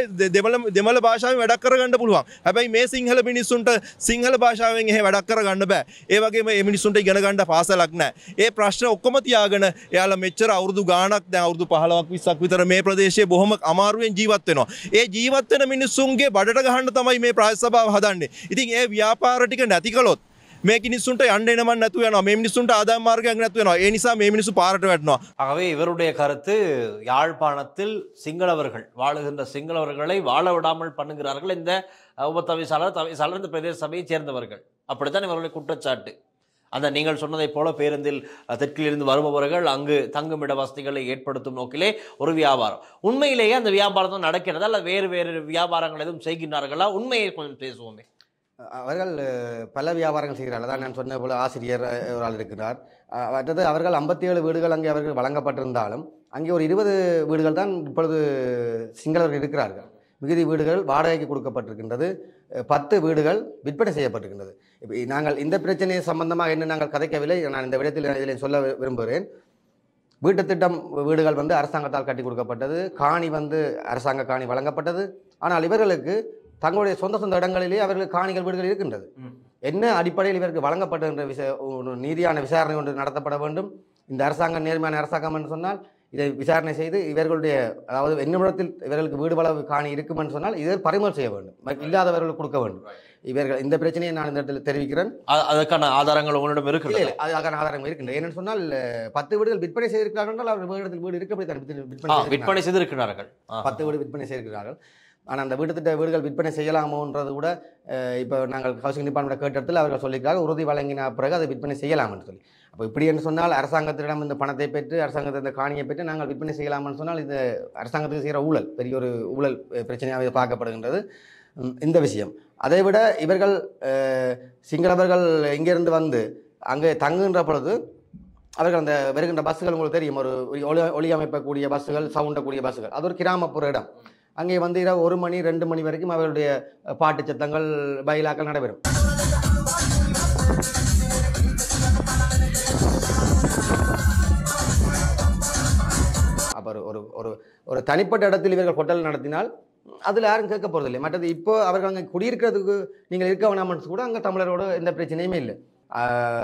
S5: දෙමළ භාෂාවෙන් වැඩක් කරගන්න පුළුවන්. හැබැයි මේ සිංහල මිනිස්සුන්ට සිංහල භාෂාවෙන් එහෙ වැඩක් කරගන්න බෑ. ඒ වගේම මේ මිනිස්සුන්ට ඉගෙන ගන්න පාසලක් නැහැ. ඒ ප්‍රශ්න ඔක්කොම තියාගෙන එයාලා මෙච්චර අවුරුදු ගාණක් දැන් අවුරුදු 15ක් 20ක් විතර මේ ප්‍රදේශයේ බොහොම අමාරුවෙන් ජීවත් වෙනවා. ඒ ජීවත් වෙන මිනිස්සුන්ගේ බඩට ගහන්න තමයි මේ ප්‍රාදේශ සභාව හදන්නේ. ඉතින් ඒ ව්‍යාපාර ටික නැති කළොත් මේ මිනිස්සුන්ට යන්න එනම නැතු වෙනවා. මේ මිනිස්සුන්ට ආදායම් මාර්ගයක් නැතු වෙනවා. ඒ නිසා මේ මිනිස්සු පාරට වැටෙනවා.
S1: ஆகவே இவருடைய கருத்து யாழ்ப்பாணத்தில் சிங்களவர்கள் வாழுகின்ற சிங்களவர்களை வாழ விடாமல் பண்ணுகிறார்கள் இந்த உபதவிசாளர் இந்த பிரதேச சபையை சேர்ந்தவர்கள். அப்படித்தான் இவர்களுடைய குற்றச்சாட்டு. அந்த நீங்கள் சொன்னதை போல பேருந்தில் தெற்கிலிருந்து வருபவர்கள் அங்கு தங்குமிட வசதிகளை ஏற்படுத்தும் நோக்கிலே ஒரு வியாபாரம். உண்மையிலேயே அந்த வியாபாரம் நடக்கிறதா அல்ல வேறு வேறு வியாபாரங்கள் எதுவும் செய்கின்றார்களா? உண்மையை கொஞ்சம் பேசுவோமே.
S2: அவர்கள் பல வியாபாரங்கள் செய்கிறார்கள். அதான் நான் சொன்ன போல ஆசிரியர் ஒரு ஆள் இருக்கிறார். மற்றது அவர்கள் 57 வீடுகள் அங்கே அவர்கள் வழங்கப்பட்டிருந்தாலும் அங்கே ஒரு 20 வீடுகள் தான் இப்பொழுது சிங்களவர்கள் இருக்கிறார்கள். மிகுதி வீடுகள் வாடகைக்கு கொடுக்கப்பட்டிருக்கின்றது. 10 வீடுகள் விற்பனை செய்யப்பட்டிருக்கின்றது. இப்போ நாங்கள் இந்த பிரச்சனை சம்பந்தமாக என்ன நாங்கள் கதைக்கவில்லை. நான் இந்த விடத்தில் இதில் சொல்ல விரும்புகிறேன். வீட்டு திட்டம் வீடுகள் வந்து அரசாங்கத்தால் கட்டி கொடுக்கப்பட்டது. காணி வந்து அரசாங்க காணி வழங்கப்பட்டது. ஆனால் இவர்களுக்கு தங்களுடைய சொந்த இடங்களிலே அவர்களுக்கு காணிகள் வீடுகள் இருக்கின்றது. என்ன அடிப்படையில் இவருக்கு வழங்கப்பட்ட நீதியான விசாரணை ஒன்று நடத்தப்பட வேண்டும். இந்த அரசாங்கம் நேர்மையான அரசாங்கம் என்று சொன்னால் இதை விசாரணை செய்து இவர்களுடைய அதாவது என்னிடத்தில் இவர்களுக்கு வீடு வளவு காணி இருக்கும் என்று சொன்னால் இதை பறிமுதல் செய்ய வேண்டும். இல்லாதவர்களுக்கு கொடுக்க வேண்டும். இவர்கள் இந்த பிரச்சனையை நான் இந்த இடத்தில் தெரிவிக்கிறேன்.
S1: அதற்கான ஆதாரங்கள் உங்களிடம் இருக்கிறது?
S2: அதுக்கான ஆதாரங்கள் இருக்கின்றன. ஏன்னு சொன்னால் 10 வீடுகள் விற்பனை செய்திருக்கிறார்கள் என்றால் அவர் வீடு வீடு இருக்க
S1: விற்பனை செய்திருக்கிறார்கள்.
S2: 10 வீடு விற்பனை செய்திருக்கிறார்கள். ஆனால் அந்த வீடுகள் விற்பனை செய்யலாமோன்றது கூட இப்போ நாங்கள் ஹவுசிங் டிபார்ட்மெண்ட் கேட்ட இடத்துல அவர்கள் சொல்லியிருக்காங்க உறுதி வழங்கின பிறகு அதை விற்பனை செய்யலாம்னு சொல்லி. அப்போ இப்படி என்று சொன்னால் அரசாங்கத்திடம் இந்த பணத்தை பெற்று அரசாங்கத்தை இந்த காணியை பெற்று நாங்கள் விற்பனை செய்யலாம்னு சொன்னால் இது அரசாங்கத்துக்கு செய்கிற ஊழல், பெரிய ஒரு ஊழல் பிரச்சனையாக பார்க்கப்படுகின்றது இந்த விஷயம். அதை விட இவர்கள் சிங்களவர்கள் இங்கேருந்து வந்து அங்கே தங்குகின்ற பொழுது அவர்கள் அந்த வருகின்ற பஸ்ஸுகள் உங்களுக்கு தெரியும், ஒரு ஒளி அமைப்பக்கூடிய பஸ்ஸுகள், சவுண்டக்கூடிய பஸ்ஸுகள், அது ஒரு கிராமப்புற இடம். அங்கே வந்து இரவு 1 மணி 2 மணி வரைக்கும் அவர்களுடைய பாட்டு சத்தங்கள் பயிலாக்கள் நடைபெறும். அப்போ ஒரு தனிப்பட்ட இடத்தில் இவர்கள் ஹோட்டல் நடத்தினால் அதில் யாரும் கேட்க போகிறதில்லை. மற்றது இப்போ அவர்கள் அங்கே குடியிருக்கிறதுக்கு நீங்கள் இருக்க வேணாம்னு கூட அங்கே தமிழரோட எந்த பிரச்சனையுமே இல்லை.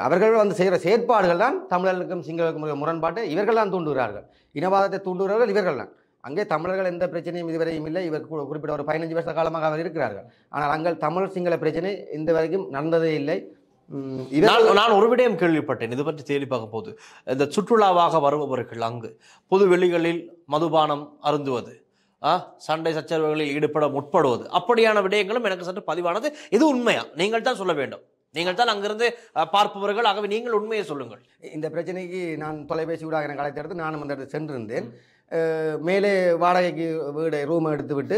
S2: அவர்கள் வந்து செய்கிற செயற்பாடுகள் தான் தமிழர்களுக்கும் சிங்களுக்கும் முரண்பாட்டை இவர்கள் தான் தூண்டுகிறார்கள். இனவாதத்தை தூண்டுகிறவர்கள் இவர்கள் தான். அங்கே தமிழர்கள் எந்த பிரச்சனையும் இதுவரையும் இல்லை. இவர் குறிப்பிட்ட ஒரு 15 வருஷ காலமாக அவர் இருக்கிறார்கள். ஆனால் அங்கே தமிழ் சிங்கள பிரச்சனை இந்த வரைக்கும் நடந்ததே இல்லை.
S1: நான் ஒரு விடயம் கேள்விப்பட்டேன், இது பற்றி தேடி பார்க்க போது இந்த சுற்றுலாவாக வருபவர்கள் அங்கு பொது வெளிகளில் மதுபானம் அருந்துவது, சண்டை சச்சரவுகளில் ஈடுபட முற்படுவது, அப்படியான விடயங்களும் எனக்கு சற்று பதிவானது. இது உண்மையா? நீங்கள் தான் சொல்ல வேண்டும். நீங்கள் தான் அங்கிருந்து பார்ப்பவர்கள், ஆகவே நீங்கள் உண்மையை சொல்லுங்கள்.
S2: இந்த பிரச்சனைக்கு நான் தொலைபேசி ஊடாக எனக்கு அழைத்தெடுத்து நானும் அந்த சென்றிருந்தேன். மேலே வாடகைக்கு வீடு ரூம் எடுத்து விட்டு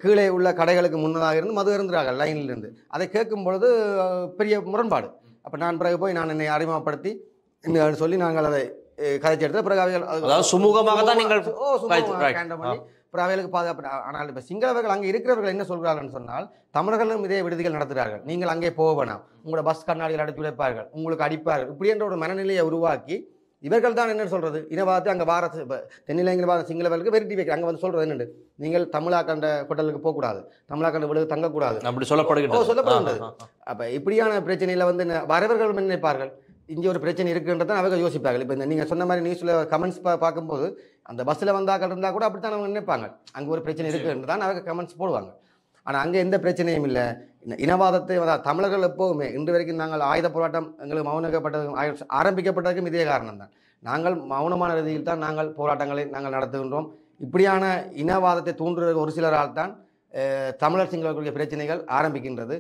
S2: கீழே உள்ள கடைகளுக்கு முன்னதாக இருந்து மது இருந்துறார்கள் லைனில் இருந்து. அதை கேட்கும் பொழுது பெரிய முரண்பாடு. அப்போ நான் பிறகு போய் நான் என்னை அறிமுகப்படுத்தி சொல்லி நாங்கள் அதை கதைச்சி எடுத்து பிறகு அவைகள்
S1: சுமூகமாக தான் நீங்கள்
S2: பண்ணி பிறகு அவைகளுக்கு பாதுகாப்பு. ஆனால் இப்போ சிங்களவர்கள் அங்கே இருக்கிறவர்கள் என்ன சொல்கிறார்கள்னு சொன்னால் தமிழர்களும் இதே விடுதிகள் நடத்துகிறார்கள். நீங்கள் அங்கே போக வேணாம், உங்களோட பஸ் கண்ணாடிகள் அடித்து உடைப்பார்கள், உங்களுக்கு அடிப்பார்கள், இப்படி என்ற ஒரு மனநிலையை உருவாக்கி இவர்கள் தான் என்ன சொல்கிறது இனவாதத்தை அங்கே வார தென்னிலங்கையில் வார சிங்களவர்களுக்கு வெறுட்டி வைக்க அங்கே வந்து சொல்கிறது என்னென்னு நீங்கள் தமிழாக்கண்ட ஹோட்டலுக்கு போகக்கூடாது தமிழாக்கண்ட வீடுக்கு தங்கக்கூடாது
S1: அப்படி சொல்லப்படுகிறது.
S2: சொல்லப்படுகிறது. அப்போ இப்படியான பிரச்சனையில் வந்து வரவர்கள் நினைப்பார்கள் இங்கே ஒரு பிரச்சனை இருக்குன்றதை அவர்கள் யோசிப்பார்கள். இப்போ இந்த நீங்கள் சொன்ன மாதிரி நியூஸில் கமெண்ட்ஸ் பார்க்கும்போது அந்த பஸ்ஸில் வந்தாக்கள் இருந்தால் கூட அப்படித்தான் அவங்க நினைப்பாங்க அங்கே ஒரு பிரச்சனை இருக்குன்னு தான் அவங்க கமெண்ட்ஸ் போடுவாங்க. ஆனால் அங்கே எந்த பிரச்சனையும் இல்லை. இனவாதத்தை தமிழர்கள் எப்போவுமே இன்று வரைக்கும் நாங்கள் ஆயுத போராட்டம் எங்களுக்கு மௌனிக்கப்பட்டது ஆரம்பிக்கப்பட்டதுக்கும் இதே காரணம் தான். நாங்கள் மௌனமான ரீதியில் தான் நாங்கள் போராட்டங்களை நாங்கள் நடத்துகின்றோம். இப்படியான இனவாதத்தை தூண்டுகிற ஒரு சிலரால் தான் தமிழர் சிங்களர்களுடைய பிரச்சனைகள் ஆரம்பிக்கின்றது.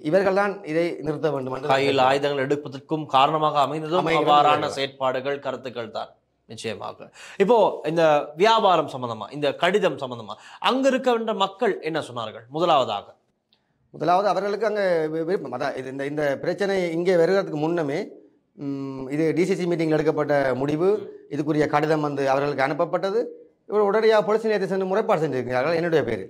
S2: இவர்கள் தான் இதை நிறுத்த வேண்டும் என்று
S1: கையில் ஆயுதங்கள் எடுப்பதற்கும் காரணமாக அமைந்ததும் அவ்வாறான செயற்பாடுகள் கருத்துக்கள் தான். நிச்சயமாக இப்போ இந்த வியாபாரம் சம்பந்தமா இந்த கடிதம் சம்பந்தமா அங்க இருக்கின்ற மக்கள் என்ன சொன்னார்கள்? முதலாவது அவர்களுக்கு அங்கே விருப்பம் அதான் இது இந்த பிரச்சனை இங்கே வருகிறதுக்கு முன்னமே இது டிசிசி மீட்டிங்கில் எடுக்கப்பட்ட முடிவு, இதுக்குரிய கடிதம் வந்து அவர்களுக்கு அனுப்பப்பட்டது. இவர் உடனடியாக போலீஸ் நிலையத்தை சென்று முறைப்பாடு செஞ்சிருக்கிறார்கள். என்னுடைய பேர்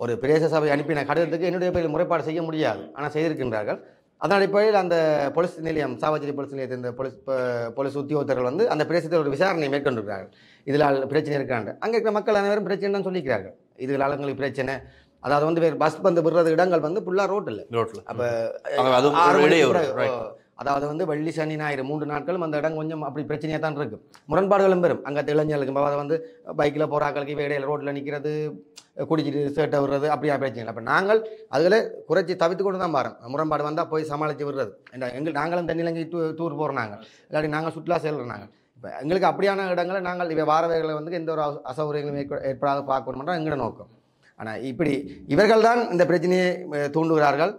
S1: ஒரு பிரதேச சபை அனுப்பின கடிதத்துக்கு என்னுடைய பேரில் முறைப்பாடு செய்ய முடியாது, ஆனால் செய்திருக்கின்றார்கள். அதன் அடிப்படையில் அந்த போலீஸ் நிலையம் சாவச்சேரி போலீஸ் நிலையத்தில் இந்த போலீஸ் உத்தியோகத்தர்கள் வந்து அந்த பிரதேசத்தில் ஒரு விசாரணை மேற்கொண்டிருக்கிறார்கள். இதில் பிரச்சனை இருக்காண்டு அங்கே இருக்கிற மக்கள் அனைவரும் பிரச்சனை தான் சொல்லிக்கிறார்கள். இதில் எங்களுக்கு பிரச்சனை, அதாவது வந்து பஸ் வந்து விடுறது இடங்கள் வந்து ஃபுல்லாக ரோட்டில். அப்போ அதாவது வந்து வெள்ளி சனி ஞாயிறு 3 நாட்களும் அந்த இடம் கொஞ்சம் அப்படி பிரச்சனையாக தான் இருக்குது. முரண்பாடுகளும் பெறும். அங்கே இளைஞர்களுக்கு அதை வந்து பைக்கில் போகிறாக்களுக்கு இடையில ரோட்டில் நிற்கிறது, குடிச்சிட்டு சேட்டை விடுறது அப்படியா பிரச்சனை. அப்போ நாங்கள் அதில் குறைச்சி தவிர்த்து கொண்டு தான் பாரோம். முரண்பாடு வந்தால் போய் சமாளித்து விடுறது. நாங்களும் தென்னிலங்கை டூர் போகிறோம், நாங்கள் இல்லாட்டி நாங்கள் சுற்றுலா செல்கிறோம். நாங்கள் இப்போ எங்களுக்கு அப்படியான இடங்களை நாங்கள் இவை வாரவைகளை வந்து எந்த ஒரு அசௌகரியங்களும் ஏற்படாத பார்க்கணும்ன்ற எங்களோட நோக்கம். ஆனால் இப்படி இவர்கள் தான் இந்த பிரச்சனையை தூண்டுகிறார்கள்.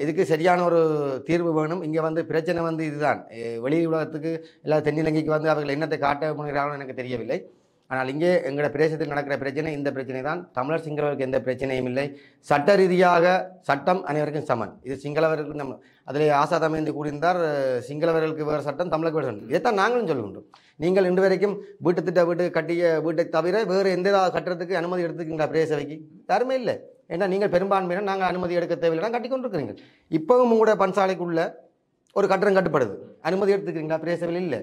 S1: இதுக்கு சரியான ஒரு தீர்வு வேணும். இங்கே வந்து பிரச்சனை வந்து இதுதான். வெளி உலகத்துக்கு எல்லா தென்னிலங்கைக்கு வந்து அவர்கள் என்னத்தை காட்ட முனைகிறார்களோ எனக்கு தெரியவில்லை. ஆனால் இங்கே எங்களோட பிரதேசத்தில் நடக்கிற பிரச்சனை இந்த பிரச்சனை தான். தமிழர் சிங்களவர்களுக்கு எந்த பிரச்சனையும் இல்லை. சட்ட ரீதியாக சட்டம் அனைவருக்கும் சமன். இது சிங்களவர்களுக்கு நம்ம அதில் ஆசாத் அமைந்து கூறியிருந்தார், சிங்களவர்களுக்கு வேறு சட்டம் தமிழுக்கு வேறு சட்டம். இதைத்தான் நாங்களும் சொல்லுகின்றோம். நீங்கள் இன்று வரைக்கும் வீட்டு கட்டிய வீட்டை தவிர வேறு எந்த கட்டுறதுக்கு அனுமதி எடுத்துக்கிங்களா பிரதேச சபைக்கு? யாருமே இல்லை. ஏன்னா நீங்கள் பெரும்பான்மையினர் நாங்கள் அனுமதி எடுக்க தேவையில்லை கட்டி கொண்டிருக்கிறீங்க. இப்போவும் உங்களோட பன்சாலைக்குள்ள ஒரு கட்டடம் கட்டுப்படுது, அனுமதி எடுத்துக்கிறீங்களா? பிரதேச சபையில் இல்லை.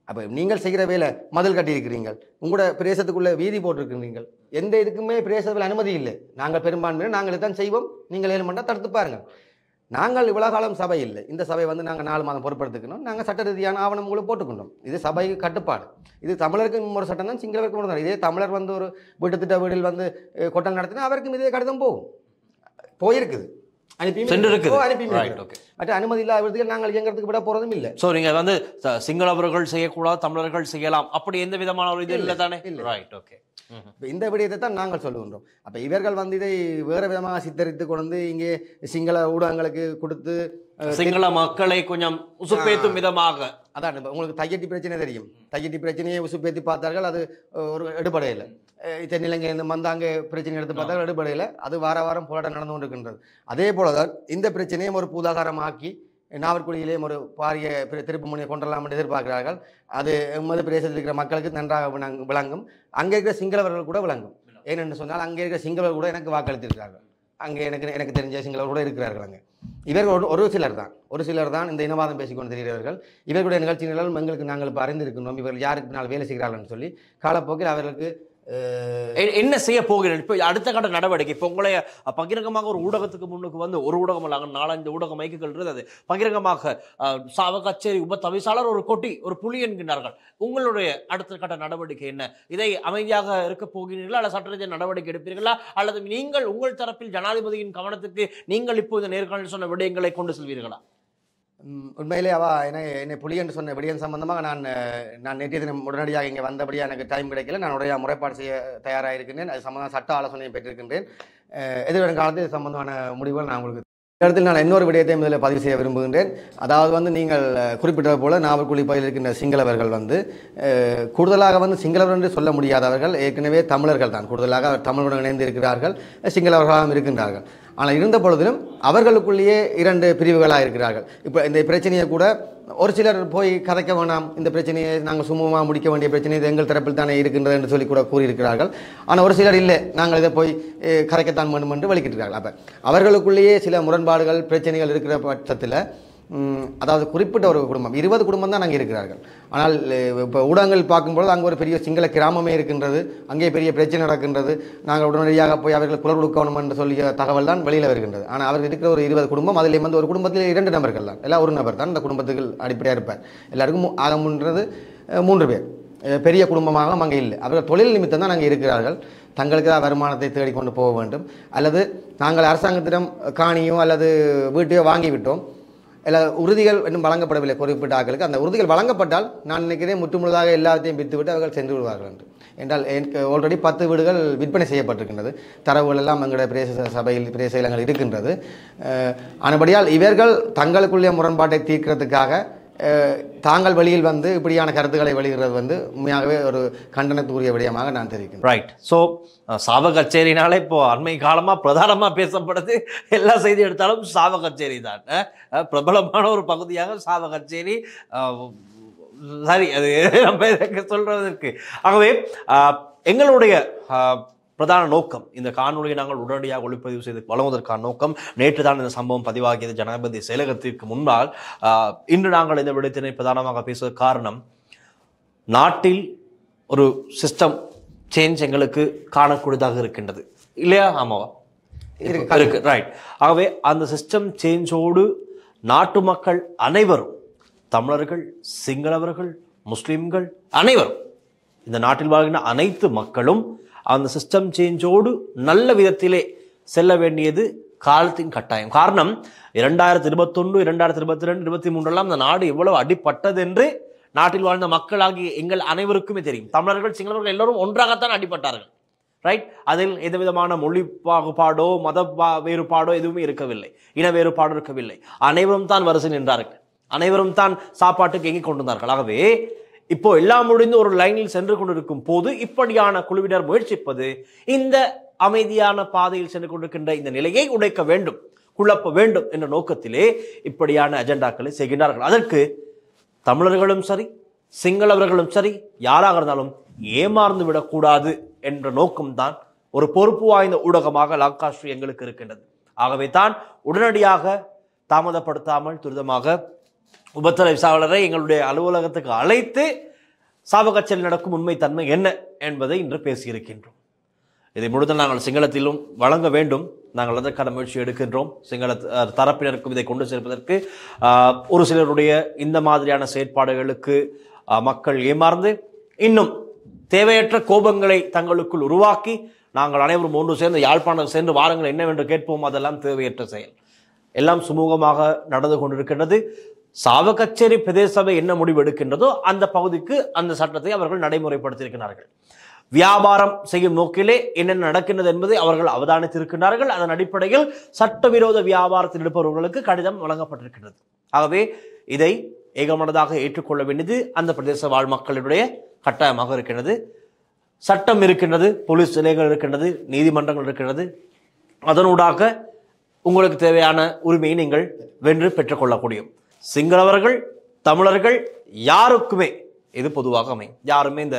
S1: அப்போ நீங்கள் செய்கிற வேலை மதில் கட்டியிருக்கிறீர்கள், உங்களோட பிரதேசத்துக்குள்ளே வீதி போட்டிருக்கிறீர்கள், எந்த இதுக்குமே பிரதேச சபையில் அனுமதி இல்லை. நாங்கள் பெரும்பான்மையினர் நாங்கள் தான் செய்வோம், நீங்கள் 7 மணி தடுத்து பாருங்கள். நாங்கள் இவ்வளோ காலம் சபை இல்லை. இந்த சபை வந்து நாங்கள் 4 மாதம் பொறுப்படுத்திக்கணும். நாங்கள் சட்ட ரீதியான ஆவணம் உங்களுக்கு போட்டுக்கணும். இது சபை கட்டுப்பாடு. இது தமிழருக்கு ஒரு சட்டம் தான், சிங்களருக்கு ஒரு தான். இதே தமிழர் வந்து ஒரு வீட்டு வீடில் வந்து கொட்டம் நடத்தினா அவருக்கும் இதே கடிதம் போயிருக்குது, மற்ற அனுமதி இல்லாத நாங்கள் இயங்கிறதுக்கு விட போறதும் இல்லை. ஸோ நீங்க வந்து சிங்களவர்கள் செய்யக்கூடாது, தமிழர்கள் செய்யலாம், அப்படி எந்த விதமான ஒரு இது இல்லை தானே? Right, okay.
S2: இந்த விடயத்தை தான் நாங்கள் சொல்லுகின்றோம். அப்போ இவர்கள் வந்து இதை வேறு விதமாக சித்தரித்து கொண்டு இங்கே சிங்கள ஊடகங்களுக்கு கொடுத்து
S1: சிங்கள மக்களை கொஞ்சம் உசுப்பேத்தும் விதமாக.
S2: அதான் உங்களுக்கு தையட்டி பிரச்சனை தெரியும். தையட்டி பிரச்சனையை உசுப்பேத்தி பார்த்தார்கள், அது ஒரு எடுபடையில். தென்னிலங்கை மந்தாங்க பிரச்சனை எடுத்து பார்த்தார்கள், எடுபடையில். அது வாரம் போராட்டம் நடந்து கொண்டிருக்கின்றது. அதே போல தான் இந்த பிரச்சனையும் ஒரு பூதாகாரமாக்கி நாவற்குழியிலேயும் ஒரு பாரிய திருப்பு முனையை கொண்டலாம் என்று எதிர்பார்க்கிறார்கள். அது எமது பிரதேசத்தில் இருக்கிற மக்களுக்கு நன்றாக விளங்கும். அங்கே இருக்கிற சிங்களவர்கள் கூட விளங்கும். ஏனென்று சொன்னால் அங்கே இருக்கிற சிங்களவர்கள் கூட எனக்கு வாக்களித்திருக்கிறார்கள். அங்கே எனக்கு தெரிஞ்ச சிங்களவர் கூட இருக்கிறார்கள். அங்கே இவர்கள் ஒரு சிலர் தான் இந்த இனவாதம் பேசிக்கொண்டு தெரிகிறவர்கள். இவர்களுடைய நிகழ்ச்சிகளும் எங்களுக்கு நாங்கள் இப்போ அறிந்திருக்கின்றோம். இவர்கள் யாருக்கு பின்னால் வேலை செய்கிறார்கள் சொல்லி காலப்போக்கில் அவர்களுக்கு
S1: என்ன செய்ய போகிறேன் இப்போ அடுத்த கட்ட நடவடிக்கை. இப்போ உங்களை பகிரங்கமாக ஒரு ஊடகத்துக்கு முன்னுக்கு வந்து ஒரு ஊடகம் இல்லாங்க 4-5 ஊடக மைக்குகள் அது பகிரங்கமாக சாவ கச்சேரி உப தவிசாளர் ஒரு கொட்டி ஒரு புலி என்கின்றார்கள். உங்களுடைய அடுத்த கட்ட நடவடிக்கை என்ன? இதை அமைதியாக இருக்க போகிறீர்களா, அல்லது சட்டரீதியாக நடவடிக்கை எடுப்பீர்களா, அல்லது நீங்கள் உங்கள் தரப்பில் ஜனாதிபதியின் கவனத்துக்கு நீங்கள் இப்போ இந்த நேர்காணல் சொன்ன விடயங்களை கொண்டு செல்வீர்களா?
S2: உண்மையிலே என்னை புலி என்று சொன்ன விடயம் சம்பந்தமாக நான் நேற்றைய தினம் உடனடியாக இங்கே வந்தபடியாக எனக்கு டைம் கிடைக்கல. நான் உடைய முறைப்பாடு செய்ய தயாராக இருக்கின்றேன். அது சம்பந்தமாக சட்ட ஆலோசனையை பெற்றிருக்கின்றேன். எதிர்வரும் காலத்தில் இது சம்பந்தமான முடிவுகள் நான் உங்களுக்கு இடத்தில் நான் இன்னொரு விடயத்தை முதலில் பதிவு செய்ய விரும்புகின்றேன். அதாவது வந்து நீங்கள் குறிப்பிட்டது போல நாவற்குழி பகுதியில் இருக்கின்ற சிங்களவர்கள் வந்து கூடுதலாக வந்து சிங்களவர் என்று சொல்ல முடியாதவர்கள், ஏற்கனவே தமிழர்கள் தான். கூடுதலாக தமிழுடன் இணைந்து இருக்கிறார்கள், சிங்களவர்களாகவும் இருக்கின்றார்கள். ஆனால் இருந்த பொழுதிலும் அவர்களுக்குள்ளேயே 2 பிரிவுகளாக இருக்கிறார்கள். இப்போ இந்த பிரச்சனையை கூட ஒரு சிலர் போய் கதைக்க வேணாம், இந்த பிரச்சனையை நாங்கள் சுமூகமாக முடிக்க வேண்டிய பிரச்சனை இது எங்கள் தரப்பில் தானே இருக்கின்றது என்று சொல்லி கூட கூறியிருக்கிறார்கள். ஆனால் ஒரு சிலர் இல்லை, நாங்கள் இதை போய் கரைக்கத்தான் வேண்டும் என்று வலிக்கிட்டிருக்கிறார்கள். அப்போ அவர்களுக்குள்ளேயே சில முரண்பாடுகள் பிரச்சனைகள் இருக்கிற பட்சத்தில் அதாவது குறிப்பிட்ட ஒரு குடும்பம் 20 குடும்பம் தான் அங்கே இருக்கிறார்கள். ஆனால் இப்போ ஊடகங்கள் பார்க்கும்போது அங்கே ஒரு பெரிய சிங்கள கிராமமே இருக்கின்றது, அங்கே பெரிய பிரச்சனை நடக்கின்றது, நாங்கள் உடனடியாக போய் அவர்கள் குரல் கொடுக்கணும் என்று சொல்லிய தகவல் தான் வெளியில் வருகின்றது. ஆனால் அவர்கள் இருக்கிற ஒரு 20 குடும்பம், அதில் வந்து ஒரு குடும்பத்தில் 2 நபர்கள் தான், எல்லாம் ஒரு நபர் தான் இந்த குடும்பத்துக்கு அடிப்படையாக இருப்பார். எல்லாருக்கும் ஆக முன்றது 3 பேர். பெரிய குடும்பமாக அங்கே இல்லை. அவர்கள் தொழில் நிமித்தம் தான் அங்கே இருக்கிறார்கள். தங்களுக்கு வருமானத்தை தேடிக்கொண்டு போக வேண்டும், அல்லது நாங்கள் அரசாங்கத்திடம் காணியோ அல்லது வீட்டையோ வாங்கிவிட்டோம், இல்லை உறுதிகள் இன்னும் வழங்கப்படவில்லை குறிப்பிட்ட ஆட்களுக்கு. அந்த உறுதிகள் வழங்கப்பட்டால் நான் நினைக்கிறேன் முற்றுமுழுதாக எல்லாத்தையும் விற்றுவிட்டு அவர்கள் சென்று விடுவார்கள் என்று. என்றால் எனக்கு ஆல்ரெடி 10 வீடுகள் விற்பனை செய்யப்பட்டிருக்கின்றது. தரவுகள் எல்லாம் எங்களுடைய பிரதேச சபையில் பிரதேச இல்லங்கள் இருக்கின்றது. ஆனபடியால் இவர்கள் தங்களுக்குள்ளே முரண்பாட்டை தீர்க்கிறதுக்காக தாங்கள் வெளியில் வந்து இப்படியான கருத்துக்களை வெளியிடுறது வந்து உண்மையாகவே ஒரு கண்டனத்துக்குரிய விடயமாக நான் தெரிவிக்கிறேன்.
S1: ரைட். ஸோ சாவ கச்சேரினாலே இப்போ அண்மை காலமாக பிரதானமாக பேசப்படுது, எல்லா செய்தி எடுத்தாலும் சாவ கச்சேரி தான். பிரபலமான ஒரு பகுதியாக சாவ கச்சேரி. சரி, அது நம்ம சொல்றதற்கு. ஆகவே எங்களுடைய பிரதான நோக்கம், இந்த காணொலியை நாங்கள் உடனடியாக ஒளிப்பதிவு செய்து வழங்குவதற்கான நோக்கம், நேற்று தான் இந்த சம்பவம் பதிவாகியது ஜனாதிபதி செயலகத்திற்கு முன்பால். இன்று நாங்கள் இந்த விடயத்தினை பிரதானமாக பேசுவதற்கு காரணம், நாட்டில் ஒரு சிஸ்டம் சேஞ்ச் எங்களுக்கு காணக்கூடியதாக இருக்கின்றது இல்லையா? ஆமாவா? இருக்கு. ரைட். ஆகவே அந்த சிஸ்டம் சேஞ்சோடு நாட்டு மக்கள் அனைவரும், தமிழர்கள், சிங்களவர்கள், முஸ்லிம்கள் அனைவரும், இந்த நாட்டில் வாழ்கின்ற அனைத்து மக்களும் அந்த சிஸ்டம் சேஞ்சோடு நல்ல விதத்திலே செல்ல வேண்டியது காலத்தின் கட்டாயம். காரணம், 2021, 2022, 2023 இந்த நாடு எவ்வளவு அடிப்பட்டது என்று நாட்டில் வாழ்ந்த மக்களாகி எங்கள் அனைவருக்குமே தெரியும். தமிழர்கள், சிங்களவர்கள் எல்லோரும் ஒன்றாகத்தான் அடிப்பட்டார்கள். ரைட். அதில் எந்த விதமான மொழி பாகுபாடோ மத வேறுபாடோ எதுவுமே இருக்கவில்லை, இன வேறுபாடு இருக்கவில்லை. அனைவரும் தான் வரிசை நின்றார்கள், அனைவரும் தான் சாப்பாட்டுக்கு எங்கிக் கொண்டிருந்தார்கள். ஆகவே இப்போ எல்லாம் முடிந்து ஒரு லைனில் சென்று கொண்டிருக்கும் போது இப்படியான குழுவினர் முயற்சிப்பது இந்த அமைதியான பாதையில் சென்று கொண்டிருக்கின்ற இந்த நிலையை உடைக்க வேண்டும், குழப்ப வேண்டும் என்ற நோக்கத்திலே இப்படியான அஜெண்டாக்களை செய்கின்றார்கள். அதற்கு தமிழர்களும் சரி, சிங்களவர்களும் சரி, யாராக இருந்தாலும் ஏமாந்து விடக்கூடாது என்ற நோக்கம்தான் ஒரு பொறுப்பு வாய்ந்த ஊடகமாக லங்காஸ்ரீ எங்களுக்கு இருக்கின்றது. ஆகவே தான் உடனடியாக தாமதப்படுத்தாமல் துரிதமாக உபத்தர விசாரணரை எங்களுடைய அலுவலகத்துக்கு அழைத்து சாவகச்சல் நடக்கும் உண்மை தன்மை என்ன என்பதை இன்று பேசியிருக்கின்றோம். இதை முழுதும் நாங்கள் சிங்களத்திலும் வழங்க வேண்டும், நாங்கள் அதற்கான முயற்சி எடுக்கின்றோம். சிங்கள தரப்பினருக்கும் இதை கொண்டு சேர்ப்பதற்கு ஒரு சிலருடைய இந்த மாதிரியான செயற்பாடுகளுக்கு மக்கள் ஏமாந்து இன்னும் தேவையற்ற கோபங்களை தங்களுக்குள் உருவாக்கி நாங்கள் அனைவரும் ஒன்று சேர்ந்து யாழ்ப்பாணம் சென்று வாருங்கள் என்னவென்று கேட்போம், அதெல்லாம் தேவையற்ற செயல். எல்லாம் சுமூகமாக நடந்து கொண்டிருக்கின்றது. சாவகச்சேரி பிரதேச சபை என்ன முடிவு எடுக்கின்றதோ அந்த பகுதிக்கு அந்த சட்டத்தை அவர்கள் நடைமுறைப்படுத்தியிருக்கிறார்கள். வியாபாரம் செய்யும் நோக்கிலே என்னென்ன நடக்கின்றது என்பதை அவர்கள் அவதானித்திருக்கிறார்கள். அதன் அடிப்படையில் சட்டவிரோத வியாபாரத்தில் இருப்பவர்களுக்கு கடிதம் வழங்கப்பட்டிருக்கிறது. ஆகவே இதை ஏகமனதாக ஏற்றுக்கொள்ள வேண்டியது அந்த பிரதேச வாழ் மக்களுடைய கட்டாயமாக இருக்கின்றது. சட்டம் இருக்கின்றது, போலீஸ் நிலையங்கள் இருக்கின்றது, நீதிமன்றங்கள் இருக்கின்றது. அதனூடாக உங்களுக்கு தேவையான உரிமையை நீங்கள் வென்று பெற்றுக்கொள்ளக்கூடியும். சிங்களவர்கள், தமிழர்கள் யாருக்குமே இது பொதுவாக அமையும். யாருமே இந்த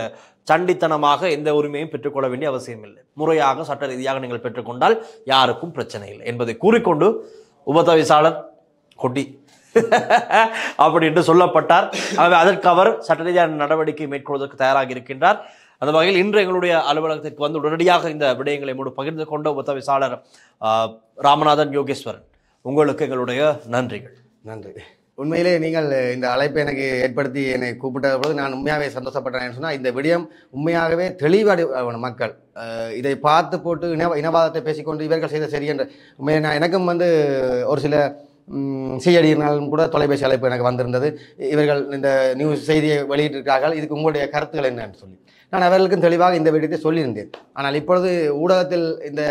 S1: சண்டித்தனமாக எந்த உரிமையும் பெற்றுக்கொள்ள வேண்டிய அவசியம் இல்லை. முறையாக சட்ட ரீதியாக நீங்கள் பெற்றுக்கொண்டால் யாருக்கும் பிரச்சனை இல்லை என்பதை கூறிக்கொண்டு உபதவிசாளர் கொட்டி அப்படி என்று சொல்லப்பட்டார். அதற்கு அவர் சட்ட ரீதியான நடவடிக்கை மேற்கொள்வதற்கு தயாராக இருக்கின்றார். அந்த வகையில் இன்று எங்களுடைய அலுவலகத்திற்கு வந்து உடனடியாக இந்த விடயங்களை பகிர்ந்து கொண்ட உபதவிசாளர் ராமநாதன் யோகேஸ்வரன், உங்களுக்கு எங்களுடைய நன்றிகள்.
S2: நன்றி. உண்மையிலே நீங்கள் இந்த அழைப்பை எனக்கு ஏற்படுத்தி என்னை கூப்பிட்ட பொழுது நான் உண்மையாகவே சந்தோஷப்பட்டேன். சொன்னால் இந்த விடயம் உண்மையாகவே தெளிவாக மக்கள் இதை பார்த்து போட்டு இனவாதத்தை பேசிக்கொண்டு இவர்கள் செய்த சரி என்ற உண்மையை நான் எனக்கும் வந்து ஒரு சில செய்தியினாலும் கூட தொலைபேசி அழைப்பு எனக்கு வந்திருந்தது. இவர்கள் இந்த நியூஸ் செய்தியை வெளியிட்டிருக்கிறார்கள், இதுக்கு உங்களுடைய கருத்துக்கள் என்னன்னு சொல்லி நான் அவர்களுக்கும் தெளிவாக இந்த விடயத்தை சொல்லியிருந்தேன். ஆனால் இப்பொழுது ஊடகத்தில் இந்த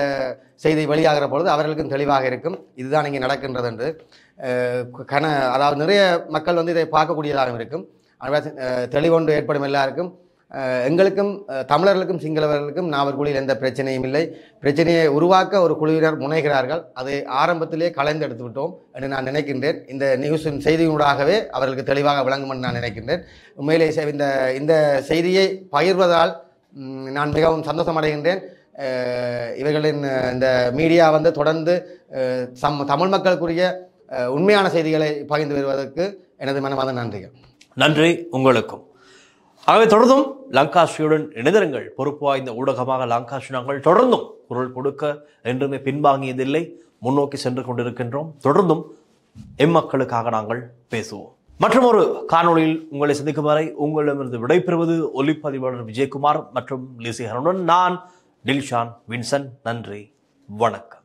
S2: செய்தி வெளியாகிற பொழுது அவர்களுக்கும் தெளிவாக இருக்கும் இதுதான் இங்கே நடக்கின்றது என்று. அதாவது நிறைய மக்கள் வந்து இதை பார்க்கக்கூடியதாக இருக்கும். தெளிவொன்று ஏற்படும் எல்லாருக்கும். எங்களுக்கும் தமிழர்களுக்கும் சிங்களவர்களுக்கும் நாவற்குழியில் எந்த பிரச்சனையும் இல்லை. பிரச்சனையை உருவாக்க ஒரு குழுவினர் முனைகிறார்கள். அதை ஆரம்பத்திலே கலைந்து எடுத்து விட்டோம் என்று நான் நினைக்கின்றேன். இந்த நியூஸின் செய்தியூடாகவே அவர்களுக்கு தெளிவாக விளங்கும் என்று நான் நினைக்கின்றேன். உண்மையிலே இந்த செய்தியை பகிர்வதால் நான் மிகவும் சந்தோஷம் அடைகின்றேன். இவர்களின் இந்த மீடியா வந்து தொடர்ந்து தமிழ் மக்களுக்குரிய உண்மையான செய்திகளை பகிர்ந்து வருவதற்கு எனது மனமார்ந்த நன்றிகள்.
S1: நன்றி உங்களுக்கும். ஆகவே தொடர்ந்தும் லங்காஸ்ரீயுடன் இணைந்திருங்கள். பொறுப்பு வாய்ந்த ஊடகமாக லங்காஸ்ரீ நாங்கள் தொடர்ந்தும் குரல் கொடுக்க என்றுமே பின்வாங்கியதில்லை, முன்னோக்கி சென்று கொண்டிருக்கின்றோம். தொடர்ந்தும் எம்மக்களுக்காக நாங்கள் பேசுவோம். மற்றும் ஒரு காணொளியில் உங்களை சந்திக்கும் வரை உங்களிடமிருந்து விடைபெறுவது ஒலிப்பதிவாளர் விஜயகுமார் மற்றும் லிசி ஹரனுடன் நான் டில்ஷான் வின்சன். நன்றி, வணக்கம்.